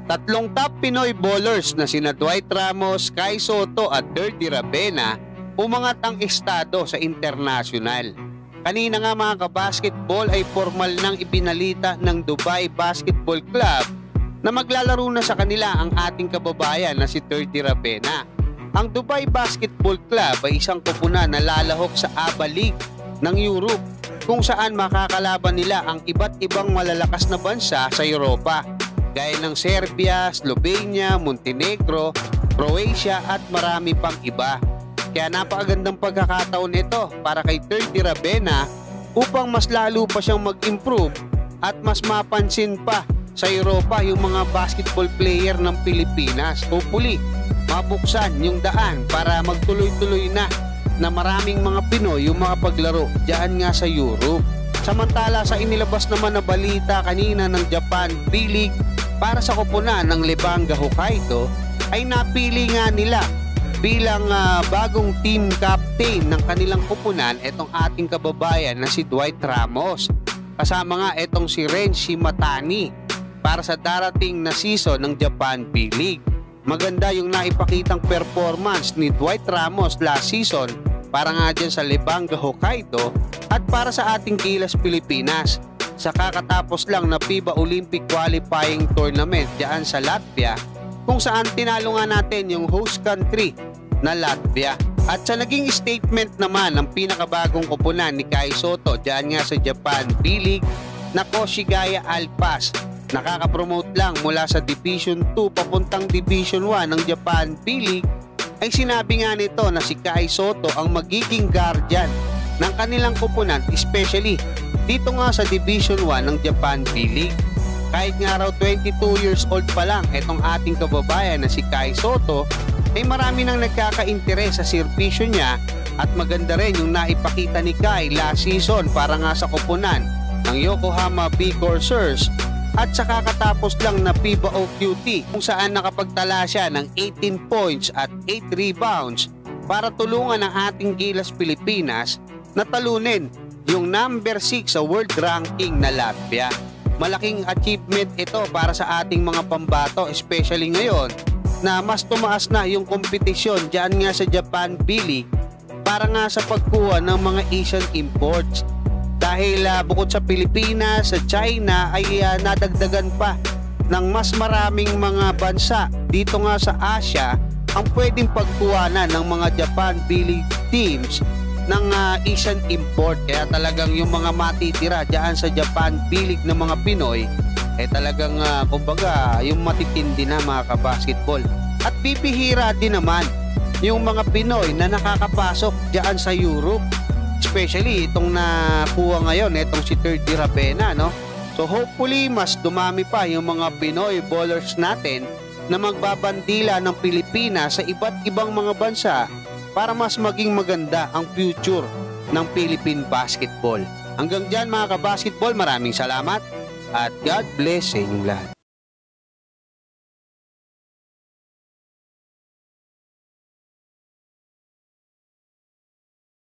Tatlong top Pinoy bowlers na sina Dwight Ramos, Kai Sotto at Dirty Rabena umangat ang estado sa international. Kanina nga mga kabasketball ay formal nang ibinalita ng Dubai Basketball Club na maglalaro na sa kanila ang ating kababayan na si Dirty Rabena. Ang Dubai Basketball Club ay isang koponan na lalahok sa ABA League ng Europe kung saan makakalaban nila ang iba't ibang malalakas na bansa sa Europa gaya ng Serbia, Slovenia, Montenegro, Croatia at marami pang iba. Kaya napakagandang pagkakataon ito para kay Dirty Rabena upang mas lalo pa siyang mag-improve at mas mapansin pa sa Europa yung mga basketball player ng Pilipinas. Hopefully, mabuksan yung daan para magtuloy-tuloy na maraming mga Pinoy yung makapaglaro diyan nga sa Europe. Samantala sa inilabas naman na balita kanina ng Japan B-League para sa koponan ng Lebangue Hokkaido ay napili nga nila bilang bagong team captain ng kanilang koponan itong ating kababayan na si Dwight Ramos. Kasama nga itong si Ren Shimatani para sa darating na season ng Japan B-League. Maganda yung naipakitang performance ni Dwight Ramos last season para nga dyan sa Lebangue Hokkaido at para sa ating Gilas Pilipinas sa kakatapos lang na FIBA Olympic Qualifying Tournament dyan sa Latvia kung saan tinalo nga natin yung host country na Latvia. At sa naging statement naman ng pinakabagong koponan ni Kai Sotto dyan nga sa Japan B-League na Koshigaya Alpas, nakakapromote lang mula sa Division 2 papuntang Division 1 ng Japan B-League, ay sinabi nga nito na si Kai Sotto ang magiging guardian ng kanilang koponan, especially dito nga sa Division 1 ng Japan B-League. Kahit nga raw 22 years old pa lang itong ating kababayan na si Kai Sotto, ay marami nang nagkaka-interes sa serbisyo niya at maganda rin yung naipakita ni Kai last season para nga sa koponan ng Yokohama B Corsairs at sa kakatapos lang na FIBA OQT kung saan nakapagtala siya ng 18 points at 8 rebounds para tulungan ang ating Gilas Pilipinas na talunin yung number 6 sa world ranking na Latvia. Malaking achievement ito para sa ating mga pambato, especially ngayon na mas tumaas na yung kompetisyon dyan nga sa Japan B-League para nga sa pagkuha ng mga Asian imports. Dahil bukod sa Pilipinas, sa China ay nadagdagan pa ng mas maraming mga bansa dito nga sa Asia ang pwedeng pagkuhanan ng mga Japan B-League teams ng Asian import. Kaya talagang yung mga matitira dyan sa Japan B-League ng mga Pinoy ay talagang kumbaga yung matitindi na mga kabasketball. At pipihira din naman yung mga Pinoy na nakakapasok dyan sa Europe, especially itong nakuha ngayon itong si Dirty Rabena, no? So hopefully mas dumami pa yung mga Pinoy bowlers natin na magbabandila ng Pilipinas sa iba't ibang mga bansa para mas maging maganda ang future ng Philippine basketball. Hanggang dyan mga kabasketball, maraming salamat at God bless sa inyong lahat.